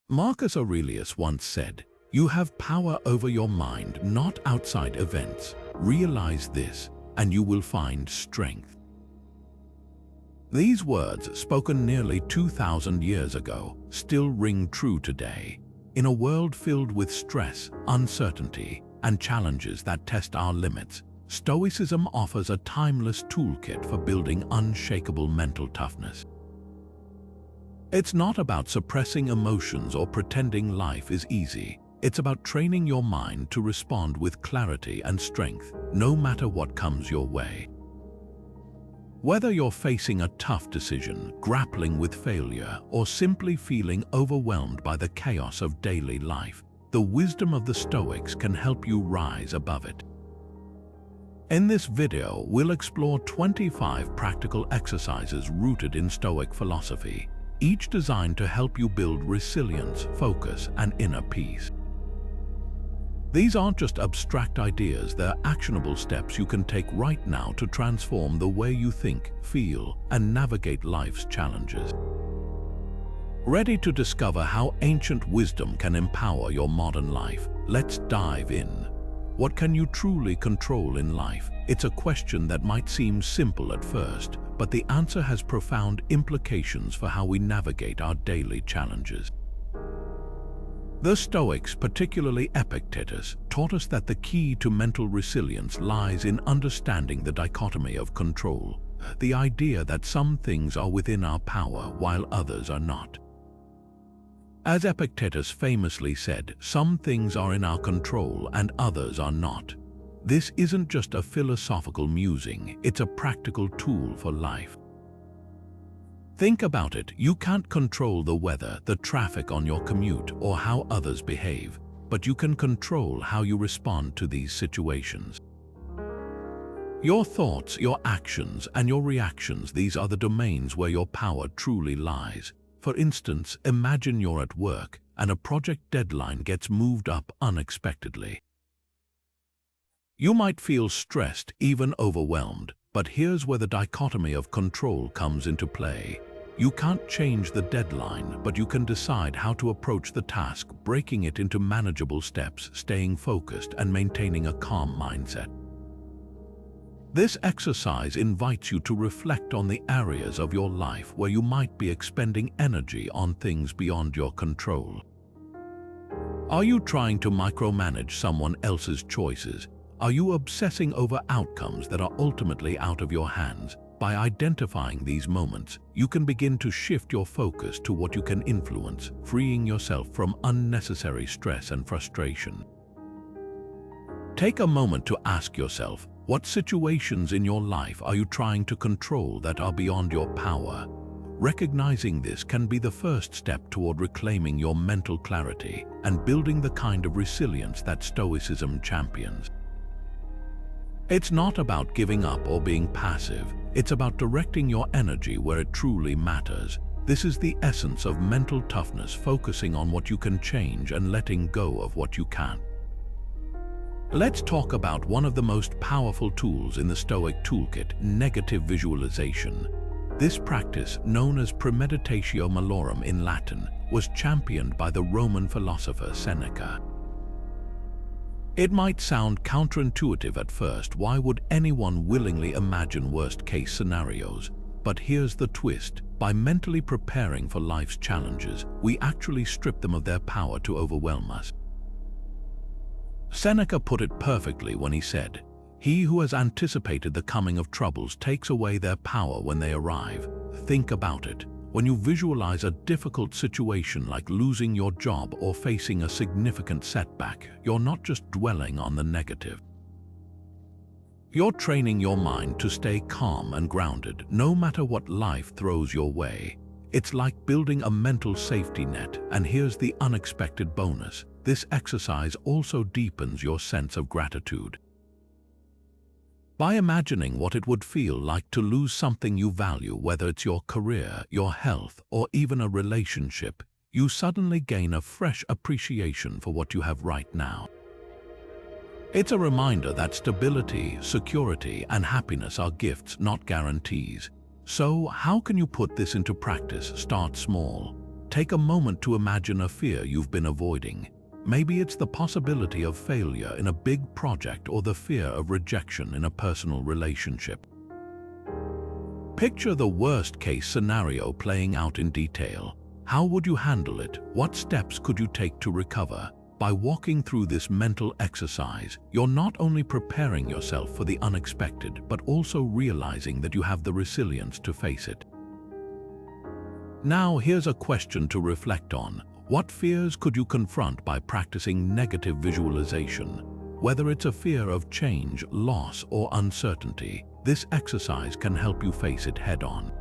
Marcus Aurelius once said, "You have power over your mind, not outside events. Realize this, and you will find strength." These words, spoken nearly 2,000 years ago, still ring true today. In a world filled with stress, uncertainty, and challenges that test our limits, Stoicism offers a timeless toolkit for building unshakable mental toughness. It's not about suppressing emotions or pretending life is easy. It's about training your mind to respond with clarity and strength, no matter what comes your way. Whether you're facing a tough decision, grappling with failure, or simply feeling overwhelmed by the chaos of daily life, the wisdom of the Stoics can help you rise above it. In this video, we'll explore 25 practical exercises rooted in Stoic philosophy, each designed to help you build resilience, focus, and inner peace. These aren't just abstract ideas, they're actionable steps you can take right now to transform the way you think, feel, and navigate life's challenges. Ready to discover how ancient wisdom can empower your modern life? Let's dive in. What can you truly control in life? It's a question that might seem simple at first, but the answer has profound implications for how we navigate our daily challenges. The Stoics, particularly Epictetus, taught us that the key to mental resilience lies in understanding the dichotomy of control, the idea that some things are within our power while others are not. As Epictetus famously said, some things are in our control and others are not. This isn't just a philosophical musing, it's a practical tool for life. Think about it, you can't control the weather, the traffic on your commute, or how others behave, but you can control how you respond to these situations. Your thoughts, your actions, and your reactions, these are the domains where your power truly lies. For instance, imagine you're at work and a project deadline gets moved up unexpectedly. You might feel stressed, even overwhelmed, but here's where the dichotomy of control comes into play. You can't change the deadline, but you can decide how to approach the task, breaking it into manageable steps, staying focused, and maintaining a calm mindset. This exercise invites you to reflect on the areas of your life where you might be expending energy on things beyond your control. Are you trying to micromanage someone else's choices? Are you obsessing over outcomes that are ultimately out of your hands? By identifying these moments, you can begin to shift your focus to what you can influence, freeing yourself from unnecessary stress and frustration. Take a moment to ask yourself, what situations in your life are you trying to control that are beyond your power? Recognizing this can be the first step toward reclaiming your mental clarity and building the kind of resilience that Stoicism champions. It's not about giving up or being passive. It's about directing your energy where it truly matters. This is the essence of mental toughness, focusing on what you can change and letting go of what you can't. Let's talk about one of the most powerful tools in the Stoic toolkit, negative visualization. This practice, known as premeditatio malorum in Latin, was championed by the Roman philosopher Seneca. It might sound counterintuitive at first. Why would anyone willingly imagine worst-case scenarios? But here's the twist. By mentally preparing for life's challenges, we actually strip them of their power to overwhelm us. Seneca put it perfectly when he said, "He who has anticipated the coming of troubles takes away their power when they arrive." Think about it. When you visualize a difficult situation like losing your job or facing a significant setback, you're not just dwelling on the negative. You're training your mind to stay calm and grounded, no matter what life throws your way. It's like building a mental safety net, and here's the unexpected bonus. This exercise also deepens your sense of gratitude. By imagining what it would feel like to lose something you value, whether it's your career, your health, or even a relationship, you suddenly gain a fresh appreciation for what you have right now. It's a reminder that stability, security, and happiness are gifts, not guarantees. So, how can you put this into practice? Start small. take a moment to imagine a fear you've been avoiding. Maybe it's the possibility of failure in a big project or the fear of rejection in a personal relationship. Picture the worst-case scenario playing out in detail. How would you handle it? What steps could you take to recover? By walking through this mental exercise, you're not only preparing yourself for the unexpected, but also realizing that you have the resilience to face it. Now, here's a question to reflect on. What fears could you confront by practicing negative visualization? Whether it's a fear of change, loss, or uncertainty, this exercise can help you face it head-on.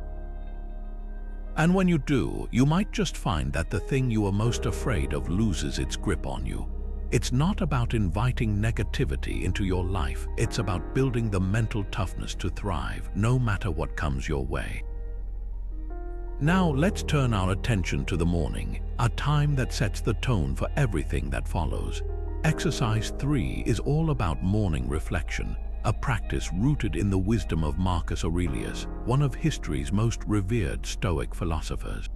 And when you do, you might just find that the thing you are most afraid of loses its grip on you. It's not about inviting negativity into your life, it's about building the mental toughness to thrive, no matter what comes your way. Now let's turn our attention to the morning, a time that sets the tone for everything that follows. Exercise 3 is all about morning reflection, a practice rooted in the wisdom of Marcus Aurelius, one of history's most revered Stoic philosophers.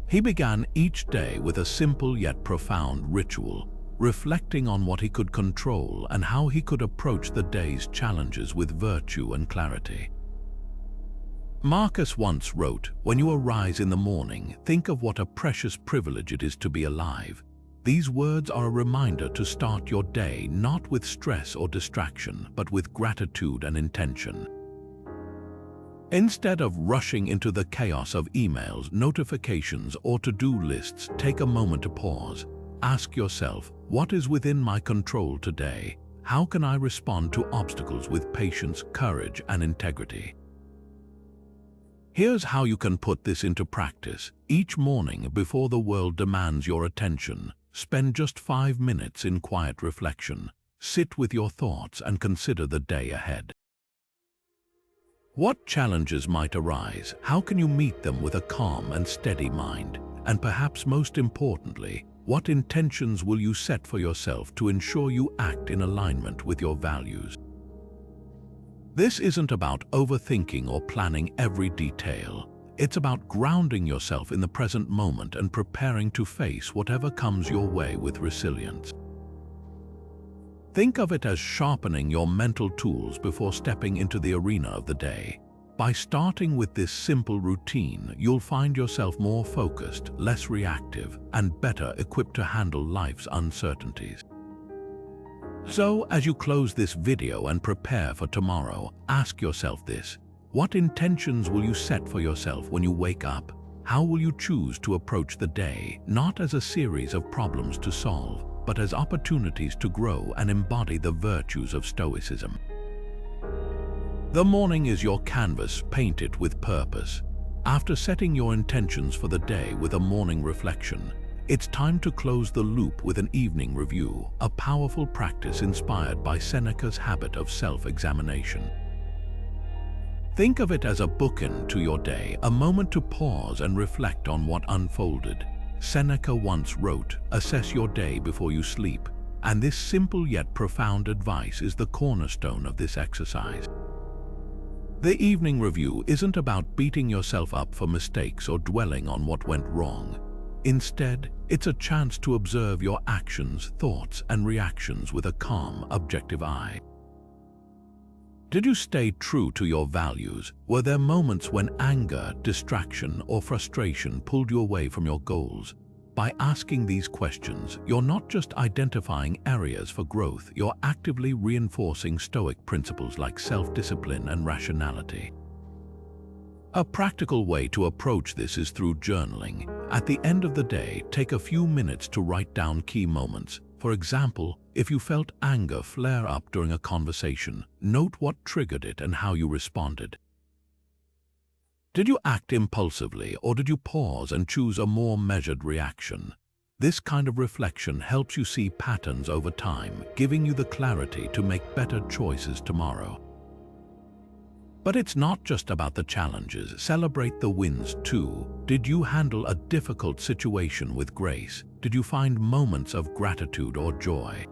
He began each day with a simple yet profound ritual, reflecting on what he could control and how he could approach the day's challenges with virtue and clarity. Marcus once wrote, "When you arise in the morning, think of what a precious privilege it is to be alive." These words are a reminder to start your day not with stress or distraction, but with gratitude and intention. Instead of rushing into the chaos of emails, notifications, or to-do lists, take a moment to pause. Ask yourself, what is within my control today? How can I respond to obstacles with patience, courage, and integrity? Here's how you can put this into practice. Each morning, before the world demands your attention, spend just 5 minutes in quiet reflection. Sit with your thoughts and consider the day ahead. What challenges might arise? How can you meet them with a calm and steady mind? And perhaps most importantly, what intentions will you set for yourself to ensure you act in alignment with your values? This isn't about overthinking or planning every detail. It's about grounding yourself in the present moment and preparing to face whatever comes your way with resilience. Think of it as sharpening your mental tools before stepping into the arena of the day. By starting with this simple routine, you'll find yourself more focused, less reactive, and better equipped to handle life's uncertainties. So, as you close this video and prepare for tomorrow, ask yourself this. What intentions will you set for yourself when you wake up? How will you choose to approach the day, not as a series of problems to solve, but as opportunities to grow and embody the virtues of Stoicism? The morning is your canvas, paint it with purpose. After setting your intentions for the day with a morning reflection, it's time to close the loop with an evening review, a powerful practice inspired by Seneca's habit of self-examination. Think of it as a bookend to your day, a moment to pause and reflect on what unfolded. Seneca once wrote, "Assess your day before you sleep," and this simple yet profound advice is the cornerstone of this exercise. The evening review isn't about beating yourself up for mistakes or dwelling on what went wrong. Instead, it's a chance to observe your actions, thoughts, and reactions with a calm, objective eye. Did you stay true to your values? Were there moments when anger, distraction, or frustration pulled you away from your goals? By asking these questions, you're not just identifying areas for growth, you're actively reinforcing Stoic principles like self-discipline and rationality. A practical way to approach this is through journaling. At the end of the day, take a few minutes to write down key moments. For example, if you felt anger flare up during a conversation, note what triggered it and how you responded. Did you act impulsively, or did you pause and choose a more measured reaction? This kind of reflection helps you see patterns over time, giving you the clarity to make better choices tomorrow. But it's not just about the challenges. Celebrate the wins too. Did you handle a difficult situation with grace? Did you find moments of gratitude or joy?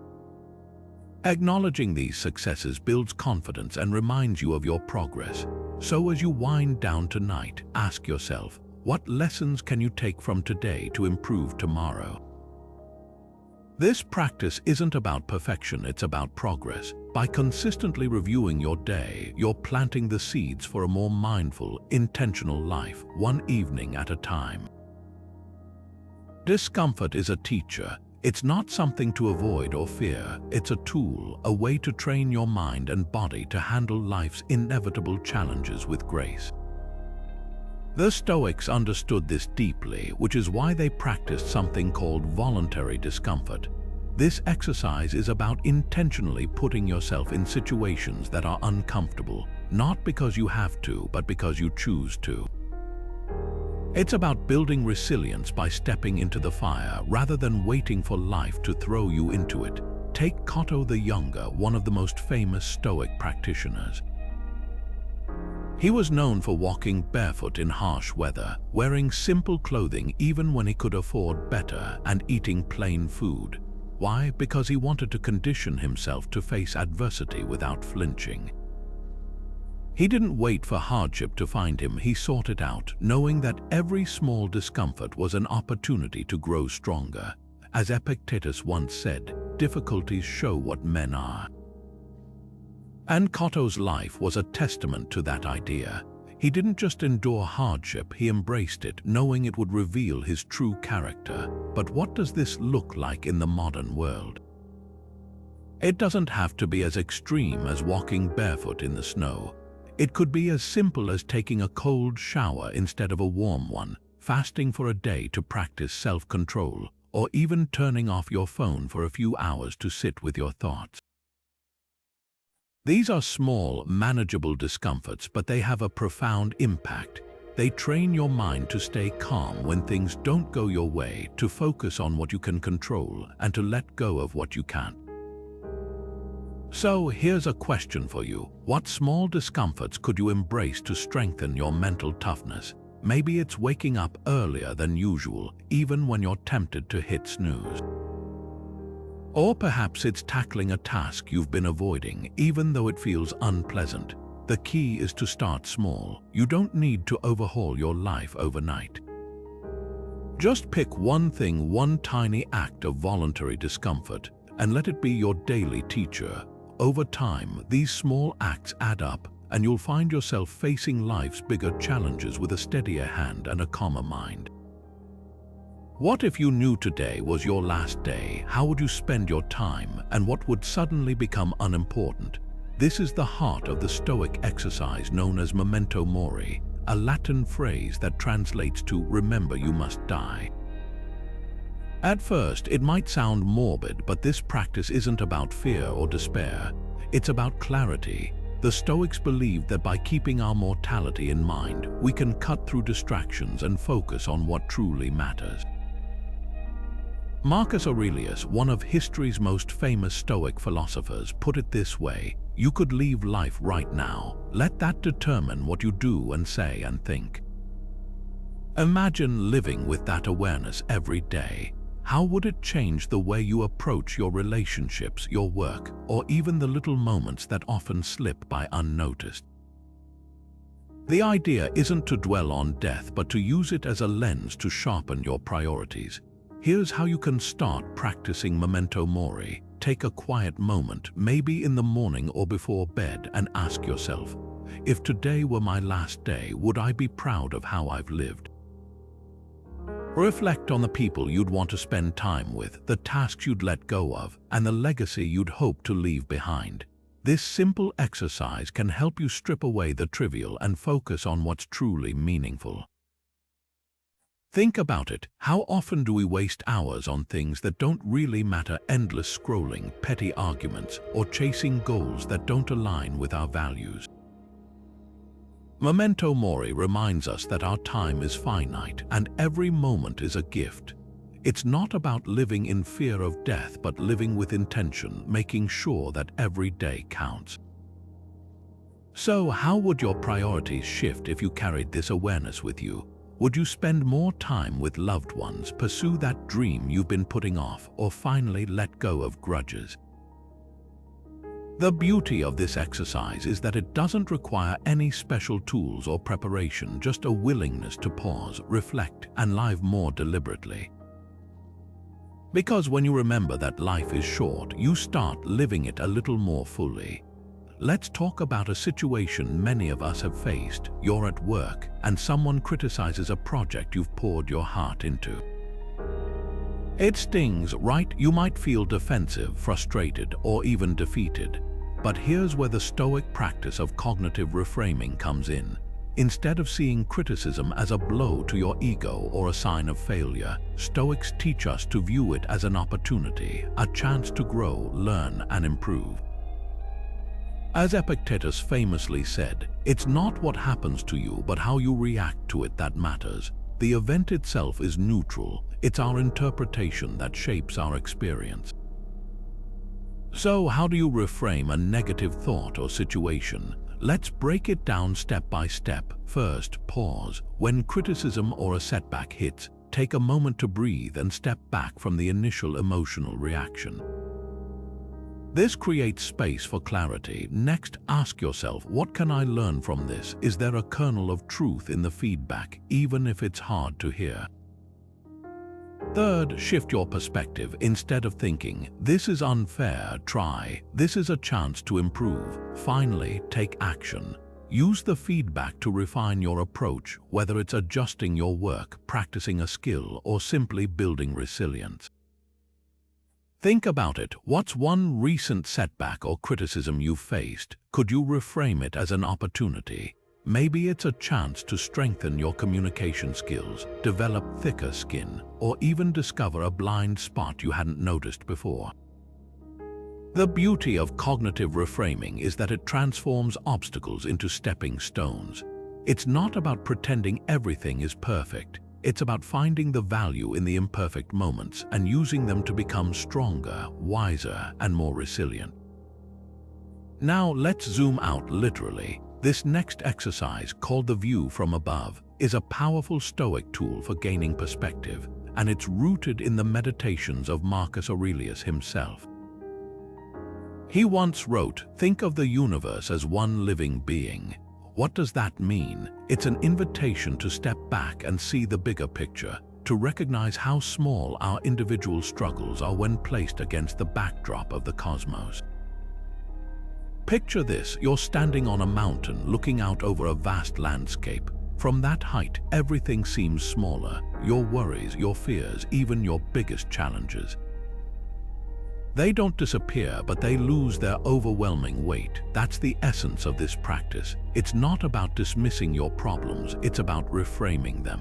Acknowledging these successes builds confidence and reminds you of your progress. So as you wind down tonight, ask yourself, What lessons can you take from today to improve tomorrow? This practice isn't about perfection, it's about progress. By consistently reviewing your day, you're planting the seeds for a more mindful, intentional life, one evening at a time. Discomfort is a teacher. It's not something to avoid or fear. It's a tool, a way to train your mind and body to handle life's inevitable challenges with grace. The Stoics understood this deeply, which is why they practiced something called voluntary discomfort. This exercise is about intentionally putting yourself in situations that are uncomfortable, not because you have to, but because you choose to. It's about building resilience by stepping into the fire rather than waiting for life to throw you into it. Take Cato the Younger, one of the most famous Stoic practitioners. He was known for walking barefoot in harsh weather, wearing simple clothing even when he could afford better, and eating plain food. Why? Because he wanted to condition himself to face adversity without flinching. He didn't wait for hardship to find him, he sought it out, knowing that every small discomfort was an opportunity to grow stronger. As Epictetus once said, difficulties show what men are. And Cato's life was a testament to that idea. He didn't just endure hardship, he embraced it, knowing it would reveal his true character. But what does this look like in the modern world? It doesn't have to be as extreme as walking barefoot in the snow. It could be as simple as taking a cold shower instead of a warm one, fasting for a day to practice self-control, or even turning off your phone for a few hours to sit with your thoughts. These are small, manageable discomforts, but they have a profound impact. They train your mind to stay calm when things don't go your way, to focus on what you can control, and to let go of what you can't. So here's a question for you. What small discomforts could you embrace to strengthen your mental toughness? Maybe it's waking up earlier than usual, even when you're tempted to hit snooze. Or perhaps it's tackling a task you've been avoiding, even though it feels unpleasant. The key is to start small. You don't need to overhaul your life overnight. Just pick one thing, one tiny act of voluntary discomfort, and let it be your daily teacher. Over time, these small acts add up, and you'll find yourself facing life's bigger challenges with a steadier hand and a calmer mind. What if you knew today was your last day? How would you spend your time, and what would suddenly become unimportant? This is the heart of the Stoic exercise known as Memento Mori, a Latin phrase that translates to "remember you must die." At first, it might sound morbid, but this practice isn't about fear or despair. It's about clarity. The Stoics believed that by keeping our mortality in mind, we can cut through distractions and focus on what truly matters. Marcus Aurelius, one of history's most famous Stoic philosophers, put it this way: you could leave life right now. Let that determine what you do and say and think. Imagine living with that awareness every day. How would it change the way you approach your relationships, your work, or even the little moments that often slip by unnoticed? The idea isn't to dwell on death, but to use it as a lens to sharpen your priorities. Here's how you can start practicing Memento Mori. Take a quiet moment, maybe in the morning or before bed, and ask yourself, if today were my last day, would I be proud of how I've lived? Reflect on the people you'd want to spend time with, the tasks you'd let go of, and the legacy you'd hope to leave behind. This simple exercise can help you strip away the trivial and focus on what's truly meaningful. Think about it. How often do we waste hours on things that don't really matter? Endless scrolling, petty arguments, or chasing goals that don't align with our values. Memento Mori reminds us that our time is finite and every moment is a gift. It's not about living in fear of death, but living with intention, making sure that every day counts. So, how would your priorities shift if you carried this awareness with you? Would you spend more time with loved ones, pursue that dream you've been putting off, or finally let go of grudges? The beauty of this exercise is that it doesn't require any special tools or preparation, just a willingness to pause, reflect, and live more deliberately. Because when you remember that life is short, you start living it a little more fully. Let's talk about a situation many of us have faced. You're at work, and someone criticizes a project you've poured your heart into. It stings, right? You might feel defensive, frustrated, or even defeated. But here's where the Stoic practice of cognitive reframing comes in. Instead of seeing criticism as a blow to your ego or a sign of failure, Stoics teach us to view it as an opportunity, a chance to grow, learn, and improve. As Epictetus famously said, it's not what happens to you, but how you react to it that matters. The event itself is neutral. It's our interpretation that shapes our experience. So, how do you reframe a negative thought or situation? Let's break it down step by step. First, pause. When criticism or a setback hits, take a moment to breathe and step back from the initial emotional reaction. This creates space for clarity. Next, ask yourself, what can I learn from this? Is there a kernel of truth in the feedback, even if it's hard to hear? Third, shift your perspective. Instead of thinking, this is unfair, try, this is a chance to improve. Finally, take action. Use the feedback to refine your approach, whether it's adjusting your work, practicing a skill, or simply building resilience. Think about it. What's one recent setback or criticism you've faced? Could you reframe it as an opportunity? Maybe it's a chance to strengthen your communication skills, develop thicker skin, or even discover a blind spot you hadn't noticed before. The beauty of cognitive reframing is that it transforms obstacles into stepping stones. It's not about pretending everything is perfect. It's about finding the value in the imperfect moments and using them to become stronger, wiser, and more resilient. Now let's zoom out literally. This next exercise, called the view from above, is a powerful Stoic tool for gaining perspective, and it's rooted in the meditations of Marcus Aurelius himself. He once wrote, "Think of the universe as one living being." What does that mean? It's an invitation to step back and see the bigger picture, to recognize how small our individual struggles are when placed against the backdrop of the cosmos. Picture this, you're standing on a mountain looking out over a vast landscape. From that height, everything seems smaller, your worries, your fears, even your biggest challenges. They don't disappear, but they lose their overwhelming weight. That's the essence of this practice. It's not about dismissing your problems, it's about reframing them.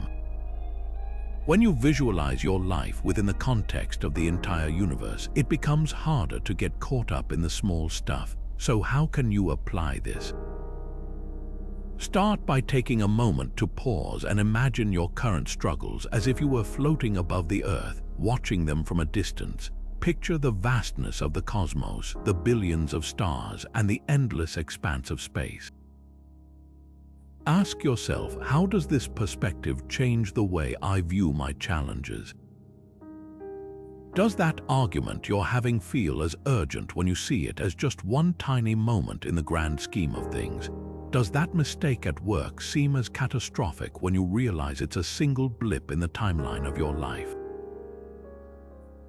When you visualize your life within the context of the entire universe, it becomes harder to get caught up in the small stuff. So how can you apply this? Start by taking a moment to pause and imagine your current struggles as if you were floating above the earth, watching them from a distance. Picture the vastness of the cosmos, the billions of stars, and the endless expanse of space. Ask yourself, how does this perspective change the way I view my challenges? Does that argument you're having feel as urgent when you see it as just one tiny moment in the grand scheme of things? Does that mistake at work seem as catastrophic when you realize it's a single blip in the timeline of your life?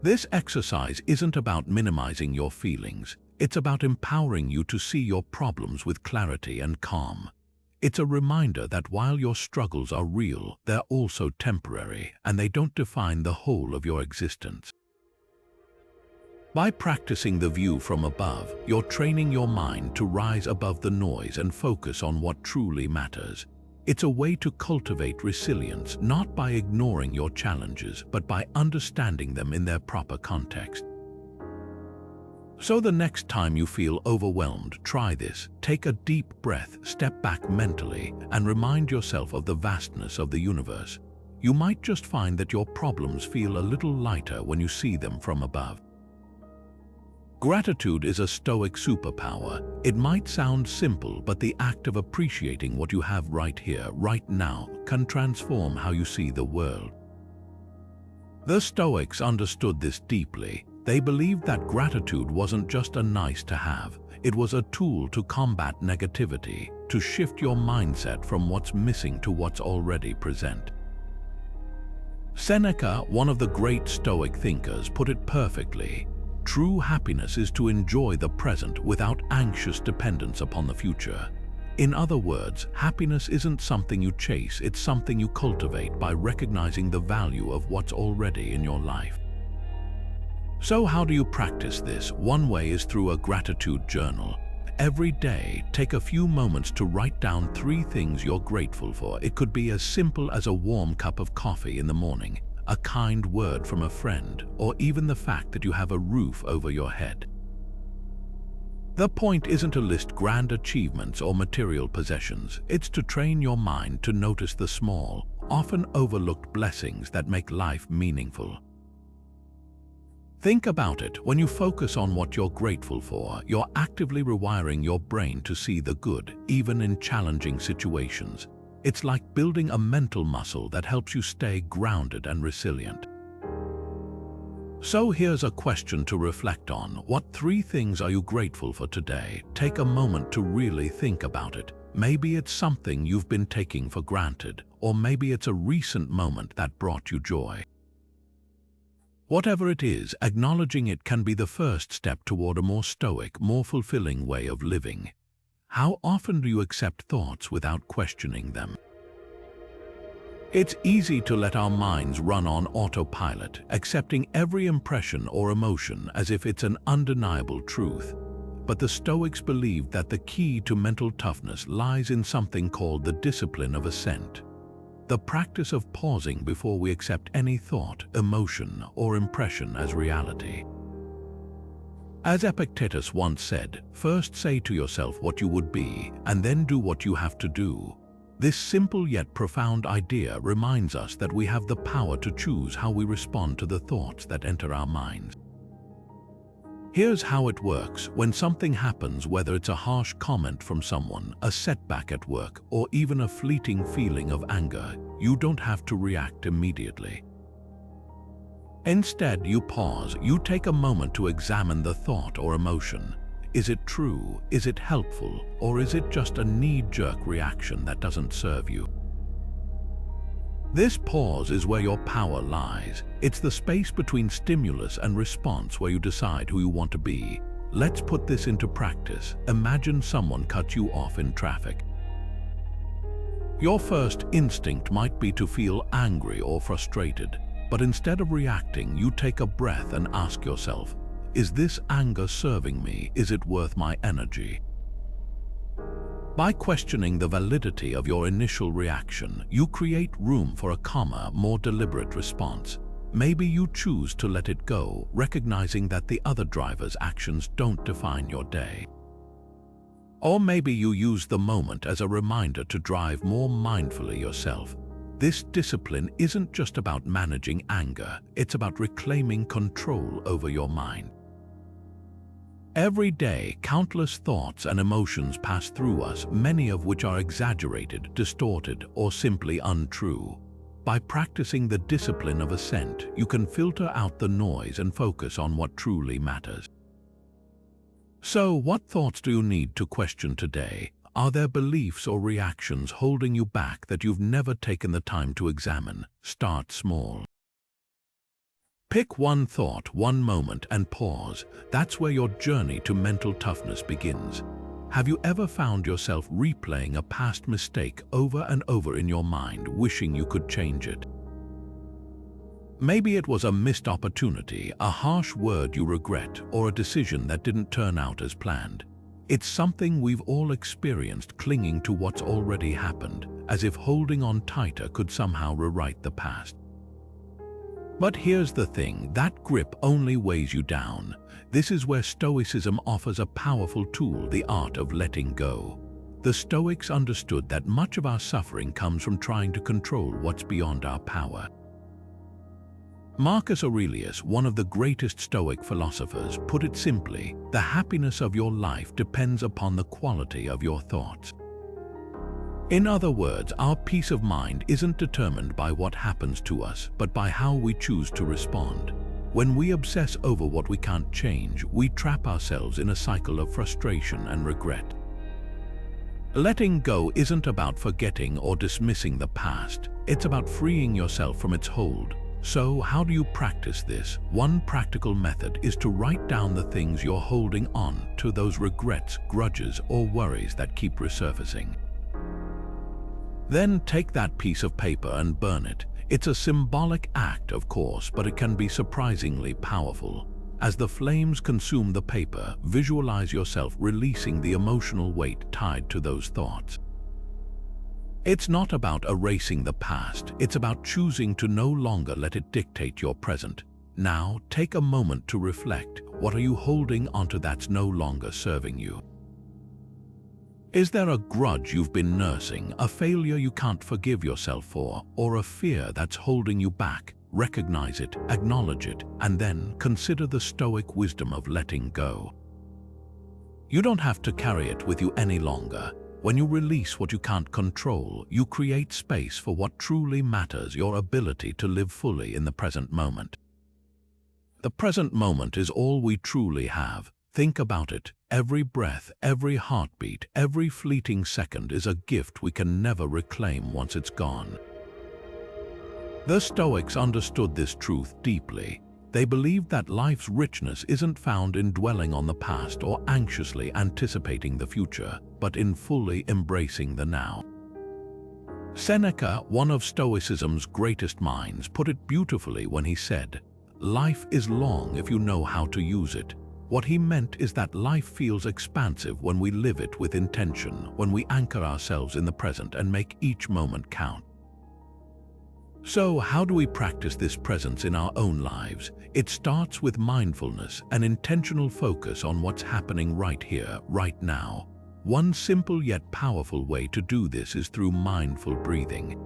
This exercise isn't about minimizing your feelings. It's about empowering you to see your problems with clarity and calm. It's a reminder that while your struggles are real, they're also temporary, and they don't define the whole of your existence. By practicing the view from above, you're training your mind to rise above the noise and focus on what truly matters. It's a way to cultivate resilience, not by ignoring your challenges, but by understanding them in their proper context. So the next time you feel overwhelmed, try this. Take a deep breath, step back mentally, and remind yourself of the vastness of the universe. You might just find that your problems feel a little lighter when you see them from above. Gratitude is a Stoic superpower. It might sound simple, but the act of appreciating what you have right here, right now, can transform how you see the world. The Stoics understood this deeply. They believed that gratitude wasn't just a nice to have. it was a tool to combat negativity, to shift your mindset from what's missing to what's already present. Seneca, one of the great Stoic thinkers, put it perfectly. True happiness is to enjoy the present without anxious dependence upon the future. In other words, happiness isn't something you chase, it's something you cultivate by recognizing the value of what's already in your life. So how do you practice this? One way is through a gratitude journal. Every day, take a few moments to write down 3 things you're grateful for. It could be as simple as a warm cup of coffee in the morning, a kind word from a friend, or even the fact that you have a roof over your head. The point isn't to list grand achievements or material possessions. It's to train your mind to notice the small, often overlooked blessings that make life meaningful. Think about it. When you focus on what you're grateful for, you're actively rewiring your brain to see the good, even in challenging situations. It's like building a mental muscle that helps you stay grounded and resilient. So here's a question to reflect on. What 3 things are you grateful for today? Take a moment to really think about it. Maybe it's something you've been taking for granted, or maybe it's a recent moment that brought you joy. Whatever it is, acknowledging it can be the first step toward a more stoic, more fulfilling way of living. How often do you accept thoughts without questioning them? It's easy to let our minds run on autopilot, accepting every impression or emotion as if it's an undeniable truth. But the Stoics believed that the key to mental toughness lies in something called the Discipline of Ascent. The practice of pausing before we accept any thought, emotion, or impression as reality. As Epictetus once said, first say to yourself what you would be, and then do what you have to do. This simple yet profound idea reminds us that we have the power to choose how we respond to the thoughts that enter our minds. Here's how it works. When something happens, whether it's a harsh comment from someone, a setback at work, or even a fleeting feeling of anger, you don't have to react immediately. Instead, you pause. You take a moment to examine the thought or emotion. Is it true? Is it helpful? Or is it just a knee-jerk reaction that doesn't serve you? This pause is where your power lies. It's the space between stimulus and response where you decide who you want to be. Let's put this into practice. Imagine someone cut you off in traffic. Your first instinct might be to feel angry or frustrated, but instead of reacting, you take a breath and ask yourself, is this anger serving me? Is it worth my energy? By questioning the validity of your initial reaction, you create room for a calmer, more deliberate response. Maybe you choose to let it go, recognizing that the other driver's actions don't define your day. Or maybe you use the moment as a reminder to drive more mindfully yourself. This discipline isn't just about managing anger, it's about reclaiming control over your mind. Every day, countless thoughts and emotions pass through us, many of which are exaggerated, distorted, or simply untrue. By practicing the discipline of ascent, you can filter out the noise and focus on what truly matters. So, what thoughts do you need to question today? Are there beliefs or reactions holding you back that you've never taken the time to examine? Start small. Pick one thought, one moment, and pause. That's where your journey to mental toughness begins. Have you ever found yourself replaying a past mistake over and over in your mind, wishing you could change it? Maybe it was a missed opportunity, a harsh word you regret, or a decision that didn't turn out as planned. It's something we've all experienced, clinging to what's already happened, as if holding on tighter could somehow rewrite the past. But here's the thing, that grip only weighs you down. This is where Stoicism offers a powerful tool, the art of letting go. The Stoics understood that much of our suffering comes from trying to control what's beyond our power. Marcus Aurelius, one of the greatest Stoic philosophers, put it simply, the happiness of your life depends upon the quality of your thoughts. In other words, our peace of mind isn't determined by what happens to us, but by how we choose to respond. When we obsess over what we can't change, we trap ourselves in a cycle of frustration and regret. Letting go isn't about forgetting or dismissing the past. It's about freeing yourself from its hold. So, how do you practice this? One practical method is to write down the things you're holding on to, those regrets, grudges, or worries that keep resurfacing. Then take that piece of paper and burn it. It's a symbolic act, of course, but it can be surprisingly powerful. As the flames consume the paper, visualize yourself releasing the emotional weight tied to those thoughts. It's not about erasing the past, it's about choosing to no longer let it dictate your present. Now, take a moment to reflect. What are you holding onto that's no longer serving you? Is there a grudge you've been nursing, a failure you can't forgive yourself for, or a fear that's holding you back? Recognize it, acknowledge it, and then consider the Stoic wisdom of letting go. You don't have to carry it with you any longer. When you release what you can't control, you create space for what truly matters, your ability to live fully in the present moment. The present moment is all we truly have. Think about it. Every breath, every heartbeat, every fleeting second is a gift we can never reclaim once it's gone. The Stoics understood this truth deeply. They believed that life's richness isn't found in dwelling on the past or anxiously anticipating the future, but in fully embracing the now. Seneca, one of Stoicism's greatest minds, put it beautifully when he said, "Life is long if you know how to use it." What he meant is that life feels expansive when we live it with intention, when we anchor ourselves in the present and make each moment count. So, how do we practice this presence in our own lives? It starts with mindfulness, an intentional focus on what's happening right here, right now. One simple yet powerful way to do this is through mindful breathing.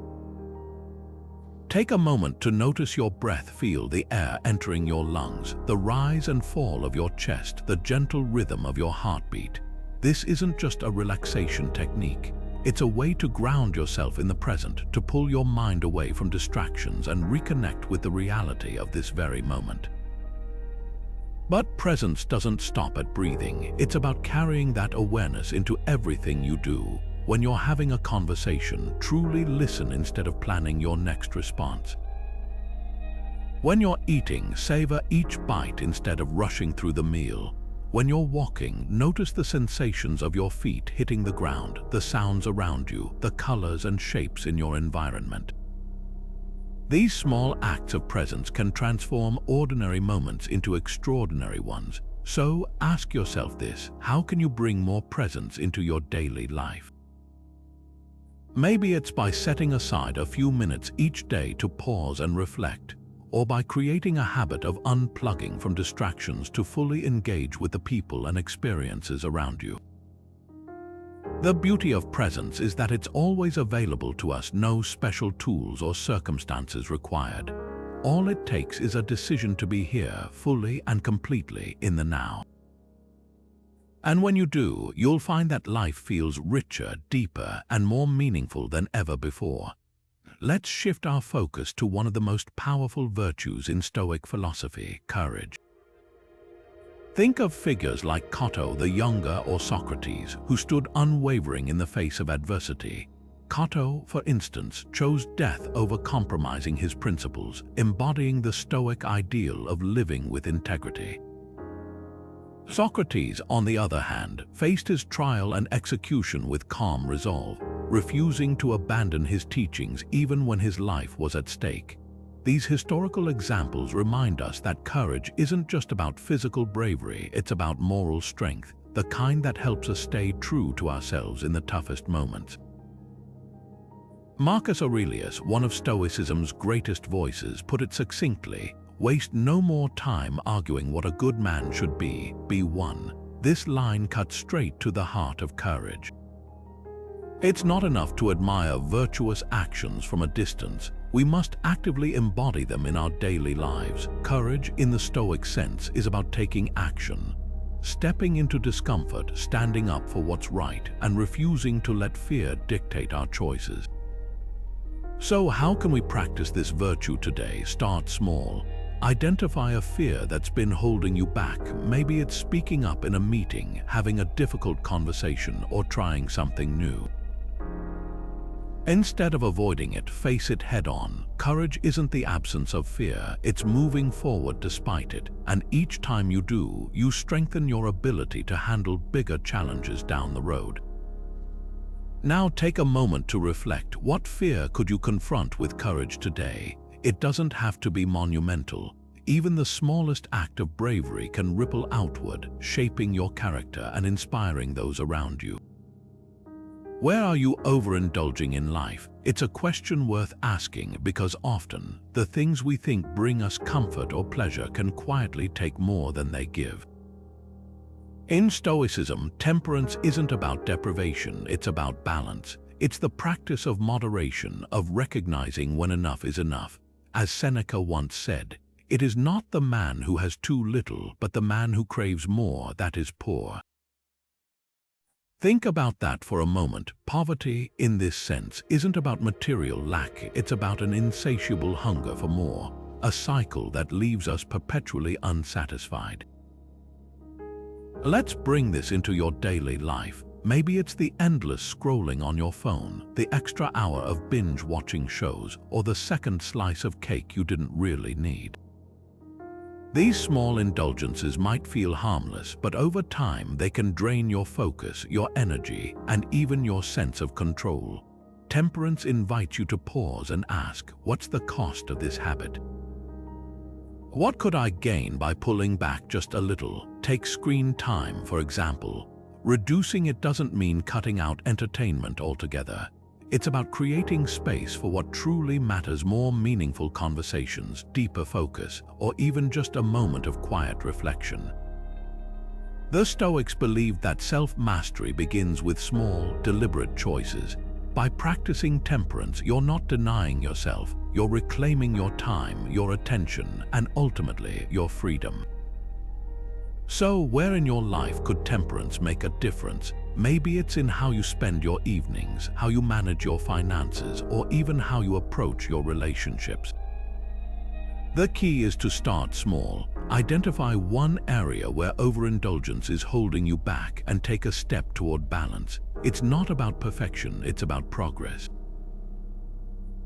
Take a moment to notice your breath, feel the air entering your lungs, the rise and fall of your chest, the gentle rhythm of your heartbeat. This isn't just a relaxation technique. It's a way to ground yourself in the present, to pull your mind away from distractions and reconnect with the reality of this very moment. But presence doesn't stop at breathing. It's about carrying that awareness into everything you do. When you're having a conversation, truly listen instead of planning your next response. When you're eating, savor each bite instead of rushing through the meal. When you're walking, notice the sensations of your feet hitting the ground, the sounds around you, the colors and shapes in your environment. These small acts of presence can transform ordinary moments into extraordinary ones. So ask yourself this: how can you bring more presence into your daily life? Maybe it's by setting aside a few minutes each day to pause and reflect, or by creating a habit of unplugging from distractions to fully engage with the people and experiences around you. The beauty of presence is that it's always available to us, no special tools or circumstances required. All it takes is a decision to be here, fully and completely in the now. And when you do, you'll find that life feels richer, deeper, and more meaningful than ever before. Let's shift our focus to one of the most powerful virtues in Stoic philosophy: courage. Think of figures like Cato the Younger or Socrates, who stood unwavering in the face of adversity. Cato, for instance, chose death over compromising his principles, embodying the Stoic ideal of living with integrity. Socrates, on the other hand, faced his trial and execution with calm resolve, refusing to abandon his teachings even when his life was at stake. These historical examples remind us that courage isn't just about physical bravery, it's about moral strength, the kind that helps us stay true to ourselves in the toughest moments. Marcus Aurelius, one of Stoicism's greatest voices, put it succinctly: "Waste no more time arguing what a good man should be one." This line cuts straight to the heart of courage. It's not enough to admire virtuous actions from a distance. We must actively embody them in our daily lives. Courage, in the Stoic sense, is about taking action, stepping into discomfort, standing up for what's right, and refusing to let fear dictate our choices. So how can we practice this virtue today? Start small. Identify a fear that's been holding you back. Maybe it's speaking up in a meeting, having a difficult conversation, or trying something new. Instead of avoiding it, face it head-on. Courage isn't the absence of fear, it's moving forward despite it. And each time you do, you strengthen your ability to handle bigger challenges down the road. Now take a moment to reflect. What fear could you confront with courage today? It doesn't have to be monumental. Even the smallest act of bravery can ripple outward, shaping your character and inspiring those around you. Where are you overindulging in life? It's a question worth asking, because often the things we think bring us comfort or pleasure can quietly take more than they give. In Stoicism, temperance isn't about deprivation, it's about balance. It's the practice of moderation, of recognizing when enough is enough. As Seneca once said, "It is not the man who has too little, but the man who craves more that is poor." Think about that for a moment. Poverty, in this sense, isn't about material lack, it's about an insatiable hunger for more, a cycle that leaves us perpetually unsatisfied. Let's bring this into your daily life. Maybe it's the endless scrolling on your phone, the extra hour of binge-watching shows, or the second slice of cake you didn't really need. These small indulgences might feel harmless, but over time they can drain your focus, your energy, and even your sense of control. Temperance invites you to pause and ask, what's the cost of this habit? What could I gain by pulling back just a little? Take screen time, for example. Reducing it doesn't mean cutting out entertainment altogether. It's about creating space for what truly matters: more meaningful conversations, deeper focus, or even just a moment of quiet reflection. The Stoics believed that self-mastery begins with small, deliberate choices. By practicing temperance, you're not denying yourself, you're reclaiming your time, your attention, and ultimately your freedom. So, where in your life could temperance make a difference? Maybe it's in how you spend your evenings, how you manage your finances, or even how you approach your relationships. The key is to start small. Identify one area where overindulgence is holding you back and take a step toward balance. It's not about perfection, it's about progress.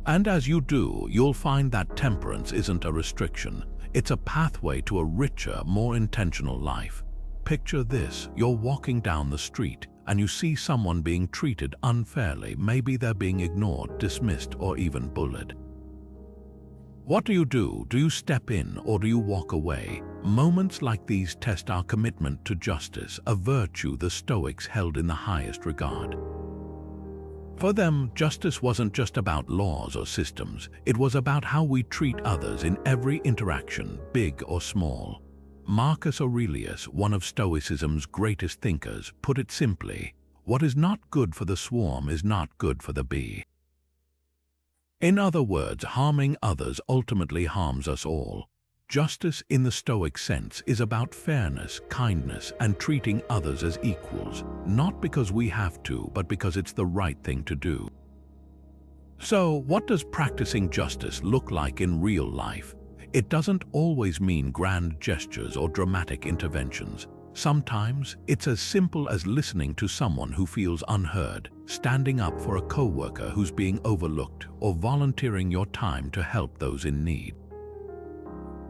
And as you do, you'll find that temperance isn't a restriction. It's a pathway to a richer, more intentional life. Picture this: you're walking down the street and you see someone being treated unfairly. Maybe they're being ignored, dismissed, or even bullied. What do? Do you step in or do you walk away? Moments like these test our commitment to justice, a virtue the Stoics held in the highest regard. For them, justice wasn't just about laws or systems, it was about how we treat others in every interaction, big or small. Marcus Aurelius, one of Stoicism's greatest thinkers, put it simply: what is not good for the swarm is not good for the bee. In other words, harming others ultimately harms us all. Justice in the Stoic sense is about fairness, kindness, and treating others as equals, not because we have to, but because it's the right thing to do. So, what does practicing justice look like in real life? It doesn't always mean grand gestures or dramatic interventions. Sometimes it's as simple as listening to someone who feels unheard, standing up for a coworker who's being overlooked, or volunteering your time to help those in need.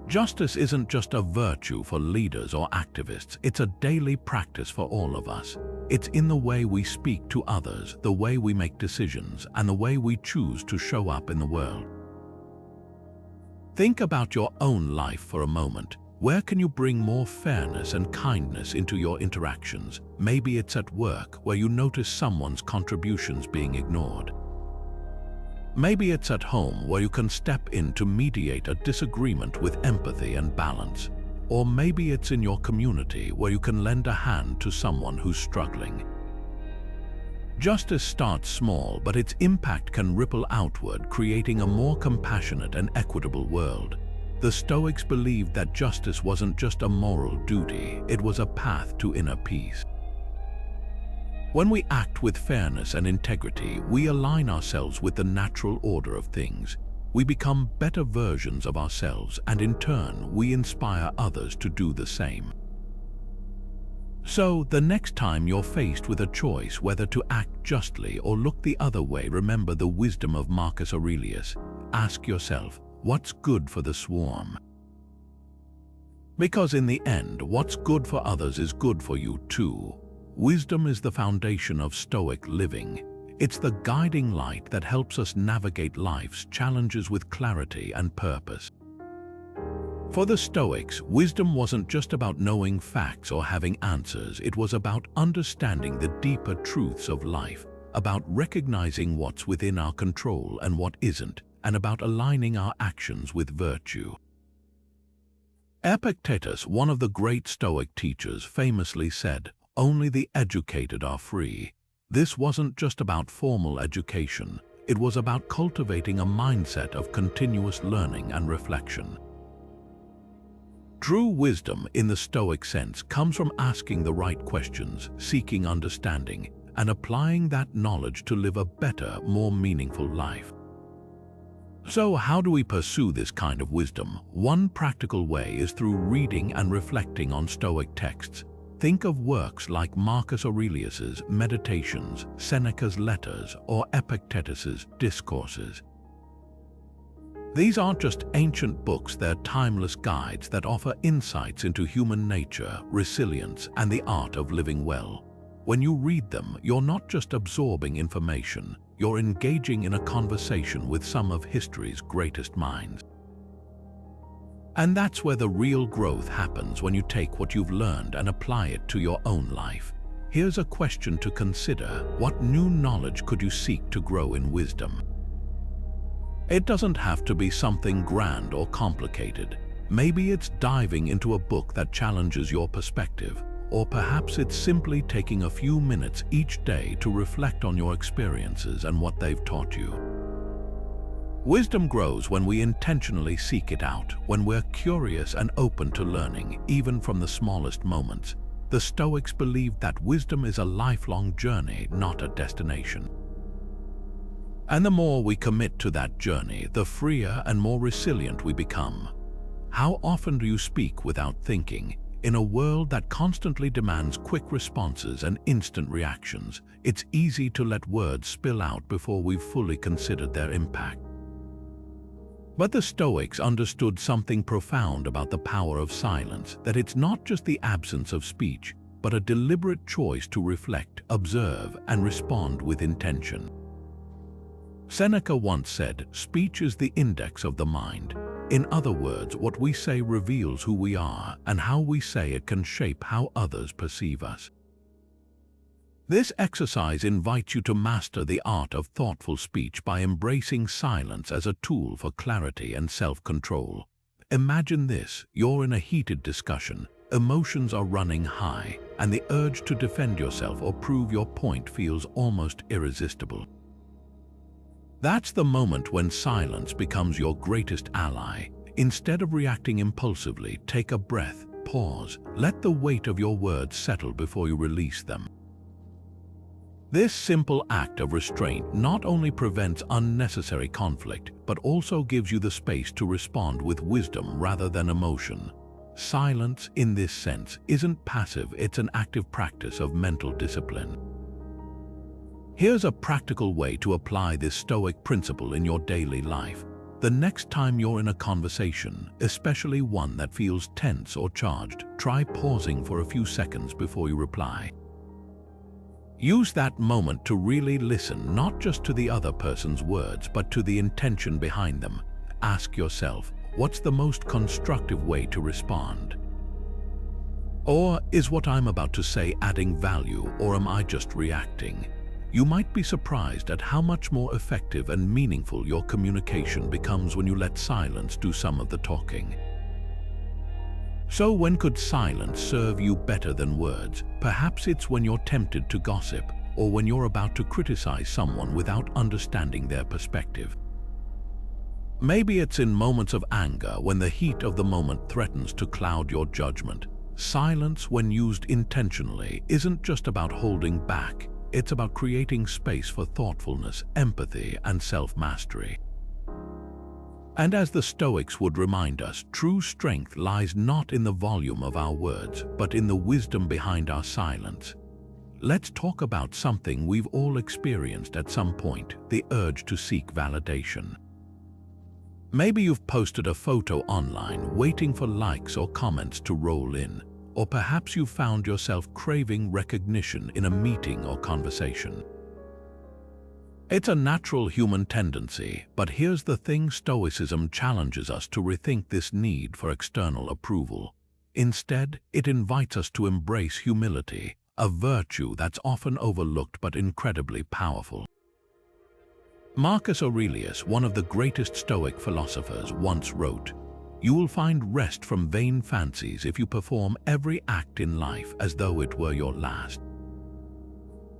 Justice isn't just a virtue for leaders or activists, it's a daily practice for all of us. It's in the way we speak to others, the way we make decisions, and the way we choose to show up in the world. Think about your own life for a moment. Where can you bring more fairness and kindness into your interactions? Maybe it's at work, where you notice someone's contributions being ignored. Maybe it's at home, where you can step in to mediate a disagreement with empathy and balance. Or maybe it's in your community, where you can lend a hand to someone who's struggling. Justice starts small, but its impact can ripple outward, creating a more compassionate and equitable world. The Stoics believed that justice wasn't just a moral duty, it was a path to inner peace. When we act with fairness and integrity, we align ourselves with the natural order of things. we become better versions of ourselves, and in turn, we inspire others to do the same. So, the next time you're faced with a choice whether to act justly or look the other way, remember the wisdom of Marcus Aurelius. Ask yourself, what's good for the swarm? Because in the end, what's good for others is good for you too. Wisdom is the foundation of Stoic living. It's the guiding light that helps us navigate life's challenges with clarity and purpose. For the Stoics, wisdom wasn't just about knowing facts or having answers. It was about understanding the deeper truths of life, about recognizing what's within our control and what isn't, and about aligning our actions with virtue. Epictetus, one of the great Stoic teachers, famously said, "Only the educated are free." This wasn't just about formal education. It was about cultivating a mindset of continuous learning and reflection. True wisdom, in the Stoic sense, comes from asking the right questions, seeking understanding, and applying that knowledge to live a better, more meaningful life. So, how do we pursue this kind of wisdom? One practical way is through reading and reflecting on Stoic texts. Think of works like Marcus Aurelius's Meditations, Seneca's Letters, or Epictetus's Discourses. These aren't just ancient books, they're timeless guides that offer insights into human nature, resilience, and the art of living well. When you read them, you're not just absorbing information, you're engaging in a conversation with some of history's greatest minds. And that's where the real growth happens, when you take what you've learned and apply it to your own life. Here's a question to consider: what new knowledge could you seek to grow in wisdom? It doesn't have to be something grand or complicated. Maybe it's diving into a book that challenges your perspective, or perhaps it's simply taking a few minutes each day to reflect on your experiences and what they've taught you. Wisdom grows when we intentionally seek it out, when we're curious and open to learning, even from the smallest moments. The Stoics believed that wisdom is a lifelong journey, not a destination. And the more we commit to that journey, the freer and more resilient we become. How often do you speak without thinking? In a world that constantly demands quick responses and instant reactions, it's easy to let words spill out before we've fully considered their impact. But the Stoics understood something profound about the power of silence, that it's not just the absence of speech, but a deliberate choice to reflect, observe, and respond with intention. Seneca once said, "Speech is the index of the mind." In other words, what we say reveals who we are, and how we say it can shape how others perceive us. This exercise invites you to master the art of thoughtful speech by embracing silence as a tool for clarity and self-control. Imagine this: you're in a heated discussion, emotions are running high, and the urge to defend yourself or prove your point feels almost irresistible. That's the moment when silence becomes your greatest ally. Instead of reacting impulsively, take a breath, pause, let the weight of your words settle before you release them. This simple act of restraint not only prevents unnecessary conflict, but also gives you the space to respond with wisdom rather than emotion. Silence, in this sense, isn't passive, it's an active practice of mental discipline. Here's a practical way to apply this Stoic principle in your daily life. The next time you're in a conversation, especially one that feels tense or charged, try pausing for a few seconds before you reply. Use that moment to really listen, not just to the other person's words, but to the intention behind them. Ask yourself, what's the most constructive way to respond? Or is what I'm about to say adding value, or am I just reacting? You might be surprised at how much more effective and meaningful your communication becomes when you let silence do some of the talking. So when could silence serve you better than words? Perhaps it's when you're tempted to gossip, or when you're about to criticize someone without understanding their perspective. Maybe it's in moments of anger, when the heat of the moment threatens to cloud your judgment. Silence, when used intentionally, isn't just about holding back. It's about creating space for thoughtfulness, empathy, and self-mastery. And as the Stoics would remind us, true strength lies not in the volume of our words, but in the wisdom behind our silence. Let's talk about something we've all experienced at some point, the urge to seek validation. Maybe you've posted a photo online, waiting for likes or comments to roll in, or perhaps you found yourself craving recognition in a meeting or conversation. It's a natural human tendency, but here's the thing: Stoicism challenges us to rethink this need for external approval. Instead, it invites us to embrace humility, a virtue that's often overlooked but incredibly powerful. Marcus Aurelius, one of the greatest Stoic philosophers, once wrote, "You will find rest from vain fancies if you perform every act in life as though it were your last."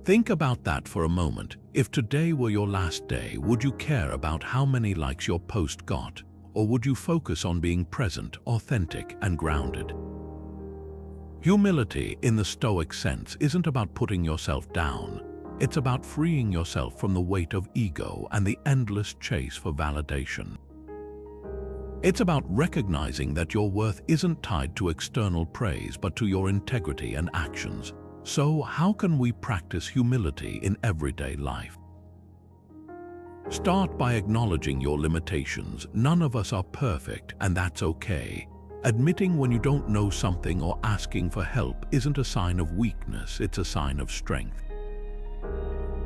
Think about that for a moment. If today were your last day, would you care about how many likes your post got? Or would you focus on being present, authentic, and grounded? Humility, in the Stoic sense, isn't about putting yourself down. It's about freeing yourself from the weight of ego and the endless chase for validation. It's about recognizing that your worth isn't tied to external praise but to your integrity and actions. So, how can we practice humility in everyday life? Start by acknowledging your limitations. None of us are perfect, and that's okay. Admitting when you don't know something or asking for help isn't a sign of weakness, it's a sign of strength.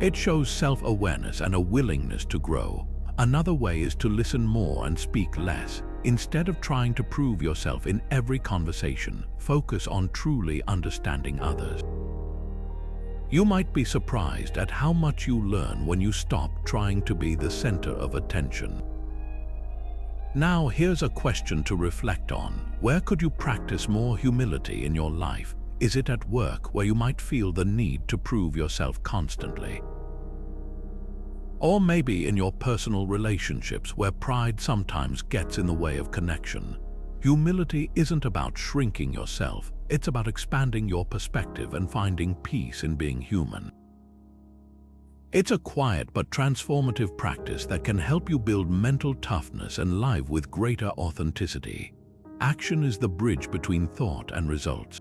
It shows self-awareness and a willingness to grow. Another way is to listen more and speak less. Instead of trying to prove yourself in every conversation, focus on truly understanding others. You might be surprised at how much you learn when you stop trying to be the center of attention. Now, here's a question to reflect on. Where could you practice more humility in your life? Is it at work, where you might feel the need to prove yourself constantly? Or maybe in your personal relationships, where pride sometimes gets in the way of connection? Humility isn't about shrinking yourself. It's about expanding your perspective and finding peace in being human. It's a quiet but transformative practice that can help you build mental toughness and live with greater authenticity. Action is the bridge between thought and results.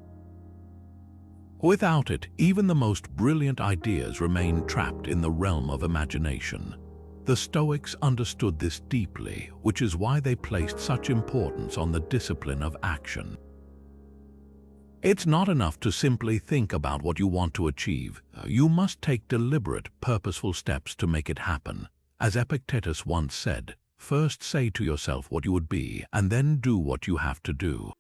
Without it, even the most brilliant ideas remain trapped in the realm of imagination. The Stoics understood this deeply, which is why they placed such importance on the discipline of action. It's not enough to simply think about what you want to achieve. You must take deliberate, purposeful steps to make it happen. As Epictetus once said, first say to yourself what you would be, and then do what you have to do.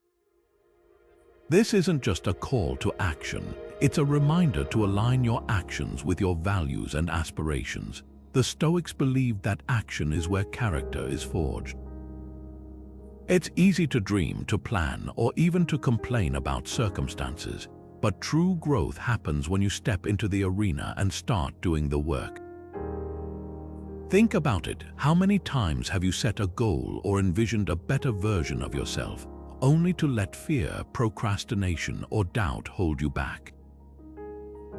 This isn't just a call to action. It's a reminder to align your actions with your values and aspirations. The Stoics believed that action is where character is forged. It's easy to dream, to plan, or even to complain about circumstances, but true growth happens when you step into the arena and start doing the work. Think about it. How many times have you set a goal or envisioned a better version of yourself, only to let fear, procrastination, or doubt hold you back?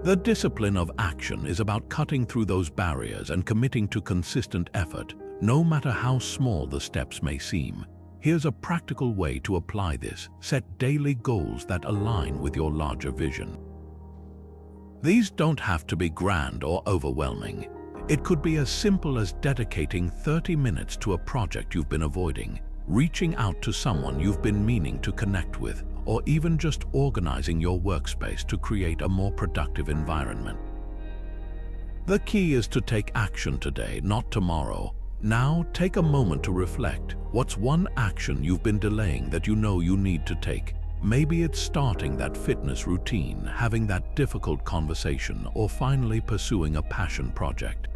The discipline of action is about cutting through those barriers and committing to consistent effort, no matter how small the steps may seem. Here's a practical way to apply this. Set daily goals that align with your larger vision. These don't have to be grand or overwhelming. It could be as simple as dedicating 30 minutes to a project you've been avoiding, reaching out to someone you've been meaning to connect with, or even just organizing your workspace to create a more productive environment. The key is to take action today, not tomorrow. Now, take a moment to reflect. What's one action you've been delaying that you know you need to take? Maybe it's starting that fitness routine, having that difficult conversation, or finally pursuing a passion project.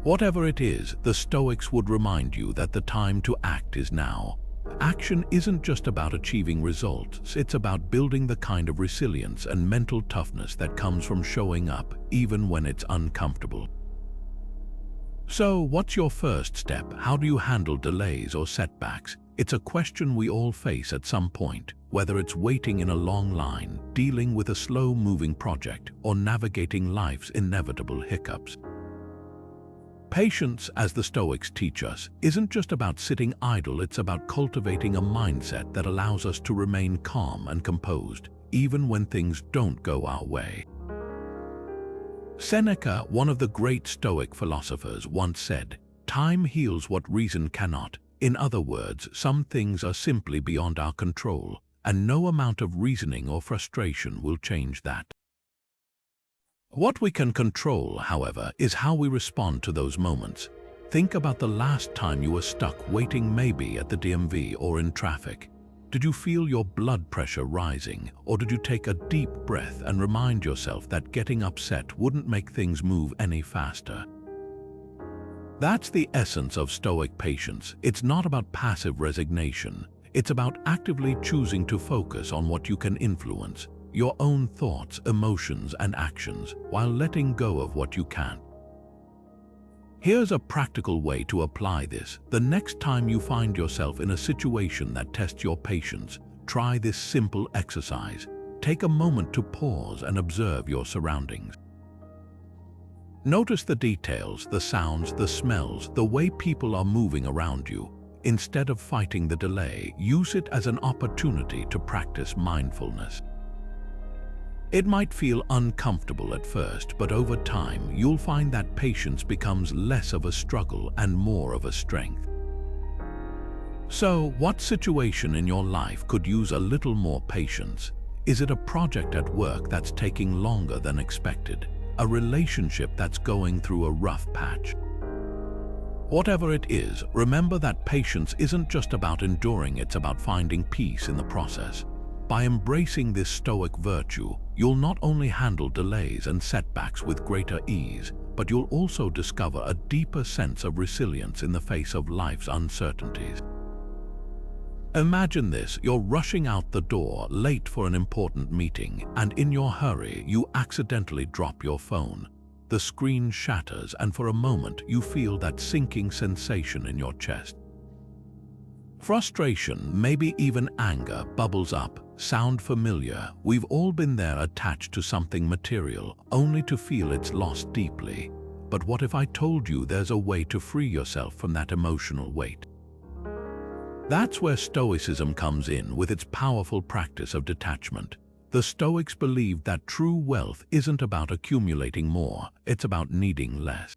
Whatever it is, the Stoics would remind you that the time to act is now. Action isn't just about achieving results, it's about building the kind of resilience and mental toughness that comes from showing up, even when it's uncomfortable. So, what's your first step? How do you handle delays or setbacks? It's a question we all face at some point, whether it's waiting in a long line, dealing with a slow-moving project, or navigating life's inevitable hiccups. Patience, as the Stoics teach us, isn't just about sitting idle, it's about cultivating a mindset that allows us to remain calm and composed, even when things don't go our way. Seneca, one of the great Stoic philosophers, once said, "Time heals what reason cannot." In other words, some things are simply beyond our control, and no amount of reasoning or frustration will change that. What we can control, however, is how we respond to those moments. Think about the last time you were stuck waiting, maybe at the DMV or in traffic. Did you feel your blood pressure rising, or did you take a deep breath and remind yourself that getting upset wouldn't make things move any faster? That's the essence of Stoic patience. It's not about passive resignation. It's about actively choosing to focus on what you can influence, your own thoughts, emotions, and actions, while letting go of what you can't. Here's a practical way to apply this. The next time you find yourself in a situation that tests your patience, try this simple exercise. Take a moment to pause and observe your surroundings. Notice the details, the sounds, the smells, the way people are moving around you. Instead of fighting the delay, use it as an opportunity to practice mindfulness. It might feel uncomfortable at first, but over time, you'll find that patience becomes less of a struggle and more of a strength. So, what situation in your life could use a little more patience? Is it a project at work that's taking longer than expected? A relationship that's going through a rough patch? Whatever it is, remember that patience isn't just about enduring, it's about finding peace in the process. By embracing this Stoic virtue, you'll not only handle delays and setbacks with greater ease, but you'll also discover a deeper sense of resilience in the face of life's uncertainties. Imagine this: you're rushing out the door, late for an important meeting, and in your hurry, you accidentally drop your phone. The screen shatters, and for a moment, you feel that sinking sensation in your chest. Frustration, maybe even anger, bubbles up. Sound familiar? We've all been there, attached to something material, only to feel it's lost deeply. But what if I told you there's a way to free yourself from that emotional weight? That's where Stoicism comes in with its powerful practice of detachment. The Stoics believed that true wealth isn't about accumulating more, it's about needing less.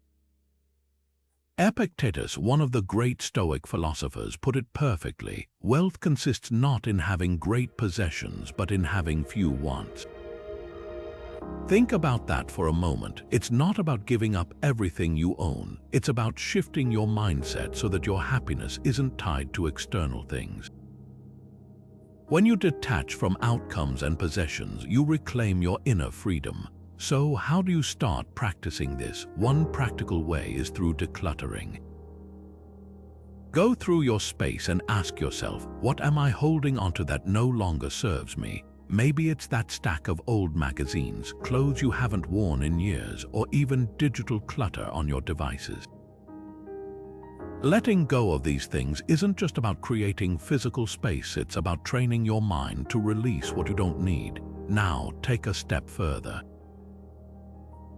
Epictetus, one of the great Stoic philosophers, put it perfectly: wealth consists not in having great possessions, but in having few wants. Think about that for a moment. It's not about giving up everything you own. It's about shifting your mindset so that your happiness isn't tied to external things. When you detach from outcomes and possessions, you reclaim your inner freedom. So, how do you start practicing this? One practical way is through decluttering. Go through your space and ask yourself, what am I holding onto that no longer serves me? Maybe it's that stack of old magazines, clothes you haven't worn in years, or even digital clutter on your devices. Letting go of these things isn't just about creating physical space, it's about training your mind to release what you don't need. Now, take a step further.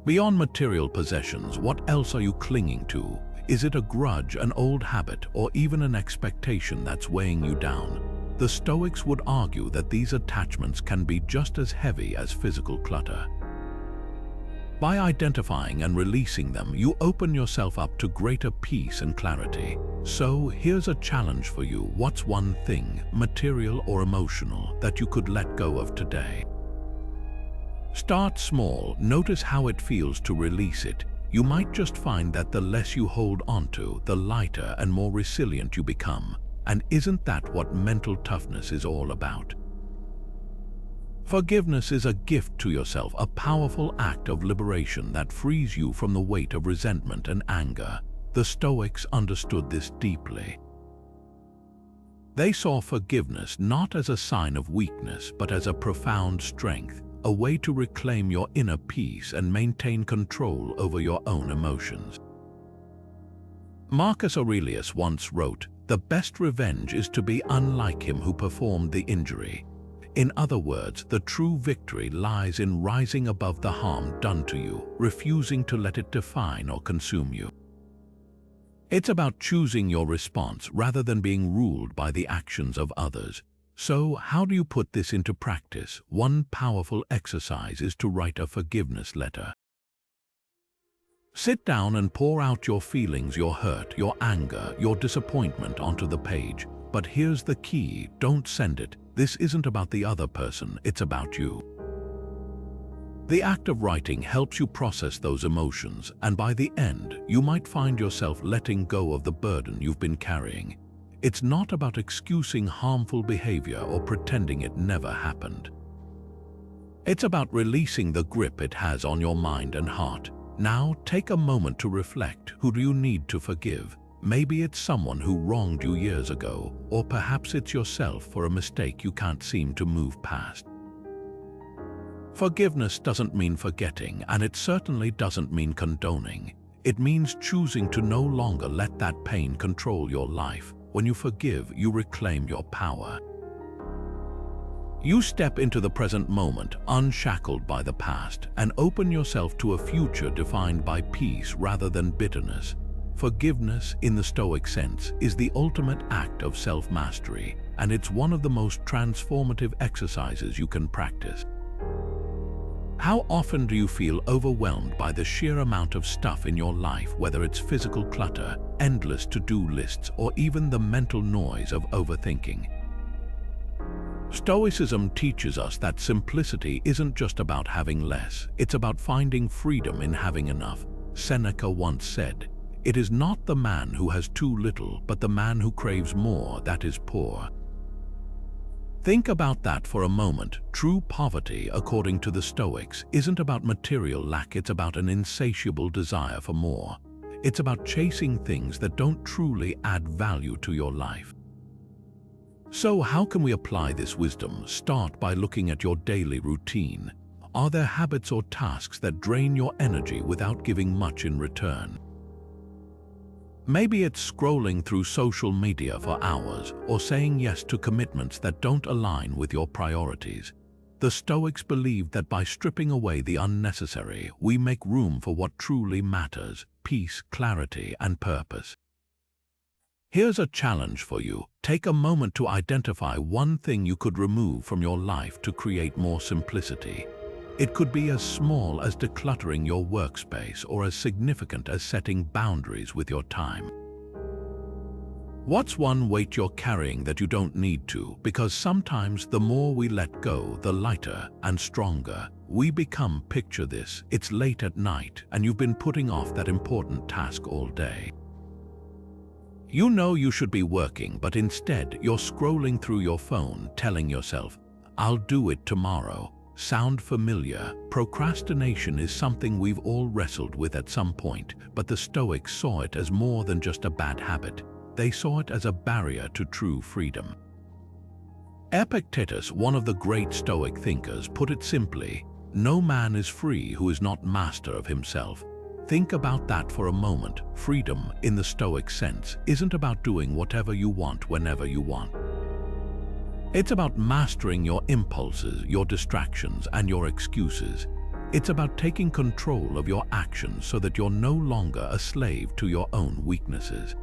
Beyond material possessions, what else are you clinging to? Is it a grudge, an old habit, or even an expectation that's weighing you down? The Stoics would argue that these attachments can be just as heavy as physical clutter. By identifying and releasing them, you open yourself up to greater peace and clarity. So, here's a challenge for you. What's one thing, material or emotional, that you could let go of today? Start small. Notice how it feels to release it. You might just find that the less you hold onto, the lighter and more resilient you become. And isn't that what mental toughness is all about? Forgiveness is a gift to yourself, a powerful act of liberation that frees you from the weight of resentment and anger. The Stoics understood this deeply. They saw forgiveness not as a sign of weakness, but as a profound strength, a way to reclaim your inner peace and maintain control over your own emotions. Marcus Aurelius once wrote, "The best revenge is to be unlike him who performed the injury." In other words, the true victory lies in rising above the harm done to you, refusing to let it define or consume you. It's about choosing your response rather than being ruled by the actions of others. So, how do you put this into practice? One powerful exercise is to write a forgiveness letter. Sit down and pour out your feelings, your hurt, your anger, your disappointment onto the page. But here's the key: don't send it. This isn't about the other person, it's about you. The act of writing helps you process those emotions, and by the end, you might find yourself letting go of the burden you've been carrying. It's not about excusing harmful behavior or pretending it never happened. It's about releasing the grip it has on your mind and heart. Now, take a moment to reflect. Who do you need to forgive? Maybe it's someone who wronged you years ago, or perhaps it's yourself for a mistake you can't seem to move past. Forgiveness doesn't mean forgetting, and it certainly doesn't mean condoning. It means choosing to no longer let that pain control your life. When you forgive, you reclaim your power. You step into the present moment, unshackled by the past, and open yourself to a future defined by peace rather than bitterness. Forgiveness, in the Stoic sense, is the ultimate act of self-mastery, and it's one of the most transformative exercises you can practice. How often do you feel overwhelmed by the sheer amount of stuff in your life, whether it's physical clutter, endless to-do lists, or even the mental noise of overthinking? Stoicism teaches us that simplicity isn't just about having less, it's about finding freedom in having enough. Seneca once said, "It is not the man who has too little, but the man who craves more that is poor." Think about that for a moment. True poverty, according to the Stoics, isn't about material lack, it's about an insatiable desire for more. It's about chasing things that don't truly add value to your life. So how can we apply this wisdom? Start by looking at your daily routine. Are there habits or tasks that drain your energy without giving much in return? Maybe it's scrolling through social media for hours, or saying yes to commitments that don't align with your priorities. The Stoics believed that by stripping away the unnecessary, we make room for what truly matters: peace, clarity, and purpose. Here's a challenge for you. Take a moment to identify one thing you could remove from your life to create more simplicity. It could be as small as decluttering your workspace, or as significant as setting boundaries with your time. What's one weight you're carrying that you don't need to? Because sometimes the more we let go, the lighter and stronger we become. Picture this: it's late at night, and you've been putting off that important task all day. You know you should be working, but instead you're scrolling through your phone, telling yourself, "I'll do it tomorrow." Sound familiar? Procrastination is something we've all wrestled with at some point, but the Stoics saw it as more than just a bad habit. They saw it as a barrier to true freedom. Epictetus, one of the great Stoic thinkers, put it simply: "No man is free who is not master of himself." Think about that for a moment. Freedom, in the Stoic sense, isn't about doing whatever you want whenever you want. It's about mastering your impulses, your distractions, and your excuses. It's about taking control of your actions so that you're no longer a slave to your own weaknesses.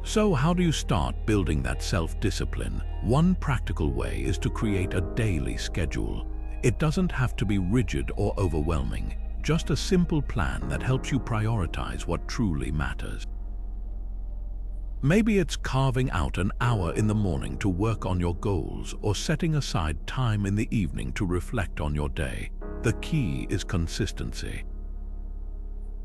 So how do you start building that self-discipline? One practical way is to create a daily schedule. It doesn't have to be rigid or overwhelming, just a simple plan that helps you prioritize what truly matters. Maybe it's carving out an hour in the morning to work on your goals, or setting aside time in the evening to reflect on your day. The key is consistency.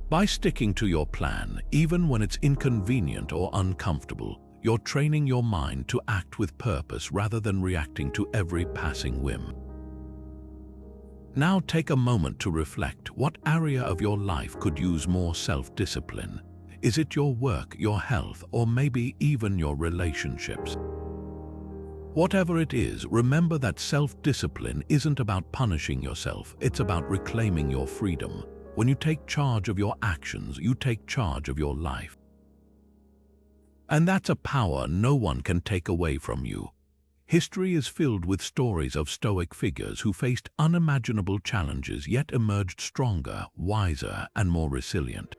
By sticking to your plan, even when it's inconvenient or uncomfortable, you're training your mind to act with purpose rather than reacting to every passing whim. Now take a moment to reflect. What area of your life could use more self-discipline? Is it your work, your health, or maybe even your relationships? Whatever it is, remember that self-discipline isn't about punishing yourself, it's about reclaiming your freedom. When you take charge of your actions, you take charge of your life. And that's a power no one can take away from you. History is filled with stories of Stoic figures who faced unimaginable challenges yet emerged stronger, wiser, and more resilient.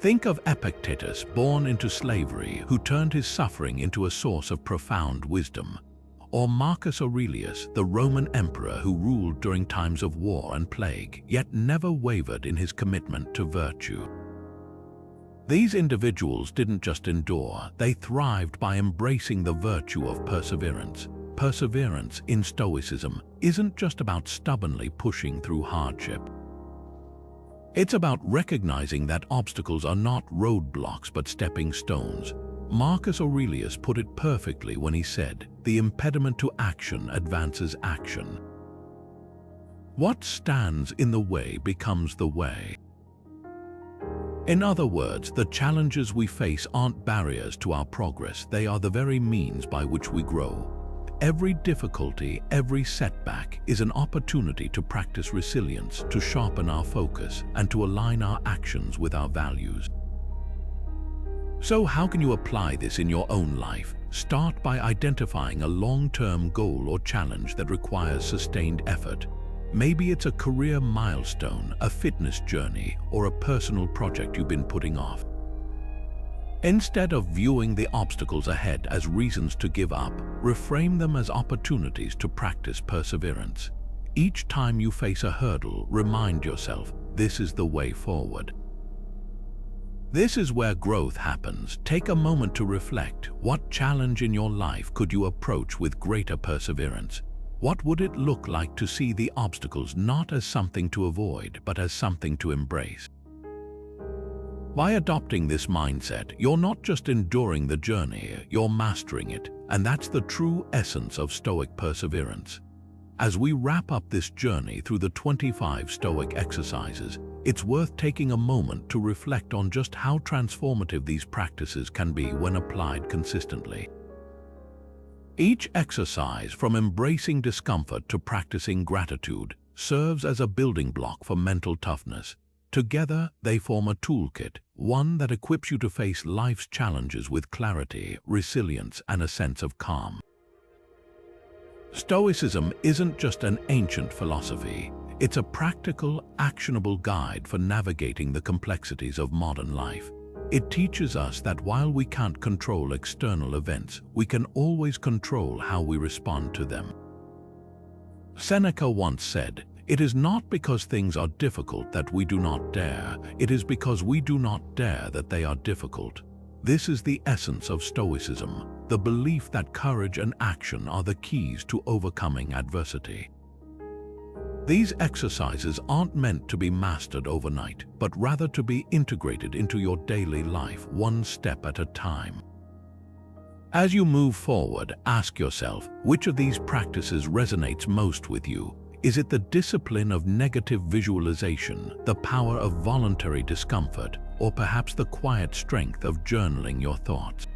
Think of Epictetus, born into slavery, who turned his suffering into a source of profound wisdom. Or Marcus Aurelius, the Roman emperor who ruled during times of war and plague, yet never wavered in his commitment to virtue. These individuals didn't just endure, they thrived by embracing the virtue of perseverance. Perseverance in Stoicism isn't just about stubbornly pushing through hardship. It's about recognizing that obstacles are not roadblocks but stepping stones. Marcus Aurelius put it perfectly when he said, "The impediment to action advances action. What stands in the way becomes the way." In other words, the challenges we face aren't barriers to our progress, they are the very means by which we grow. Every difficulty, every setback is an opportunity to practice resilience, to sharpen our focus, and to align our actions with our values. So how can you apply this in your own life? Start by identifying a long-term goal or challenge that requires sustained effort. Maybe it's a career milestone, a fitness journey, or a personal project you've been putting off. Instead of viewing the obstacles ahead as reasons to give up, reframe them as opportunities to practice perseverance. Each time you face a hurdle, remind yourself, this is the way forward. This is where growth happens. Take a moment to reflect. What challenge in your life could you approach with greater perseverance? What would it look like to see the obstacles not as something to avoid, but as something to embrace? By adopting this mindset, you're not just enduring the journey, you're mastering it, and that's the true essence of Stoic perseverance. As we wrap up this journey through the 25 Stoic exercises, it's worth taking a moment to reflect on just how transformative these practices can be when applied consistently. Each exercise, from embracing discomfort to practicing gratitude, serves as a building block for mental toughness. Together, they form a toolkit, one that equips you to face life's challenges with clarity, resilience, and a sense of calm. Stoicism isn't just an ancient philosophy. It's a practical, actionable guide for navigating the complexities of modern life. It teaches us that while we can't control external events, we can always control how we respond to them. Seneca once said, "It is not because things are difficult that we do not dare, it is because we do not dare that they are difficult." This is the essence of Stoicism, the belief that courage and action are the keys to overcoming adversity. These exercises aren't meant to be mastered overnight, but rather to be integrated into your daily life, one step at a time. As you move forward, ask yourself, which of these practices resonates most with you? Is it the discipline of negative visualization, the power of voluntary discomfort, or perhaps the quiet strength of journaling your thoughts?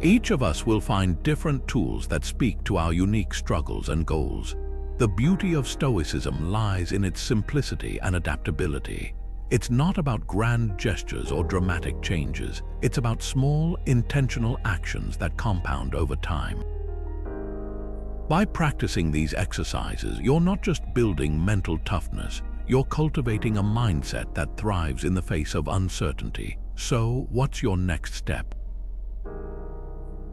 Each of us will find different tools that speak to our unique struggles and goals. The beauty of Stoicism lies in its simplicity and adaptability. It's not about grand gestures or dramatic changes. It's about small, intentional actions that compound over time. By practicing these exercises, you're not just building mental toughness, you're cultivating a mindset that thrives in the face of uncertainty. So, what's your next step?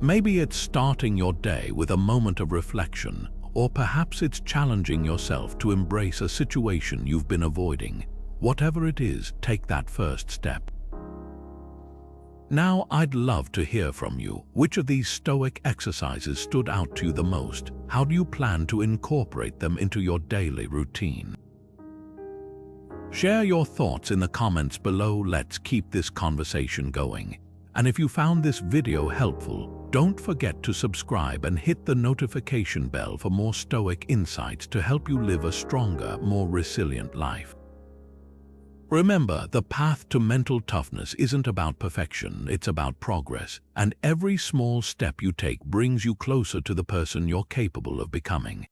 Maybe it's starting your day with a moment of reflection, or perhaps it's challenging yourself to embrace a situation you've been avoiding. Whatever it is, take that first step. Now, I'd love to hear from you. Which of these Stoic exercises stood out to you the most? How do you plan to incorporate them into your daily routine? Share your thoughts in the comments below. Let's keep this conversation going. And if you found this video helpful, don't forget to subscribe and hit the notification bell for more Stoic insights to help you live a stronger, more resilient life. Remember, the path to mental toughness isn't about perfection, it's about progress, and every small step you take brings you closer to the person you're capable of becoming.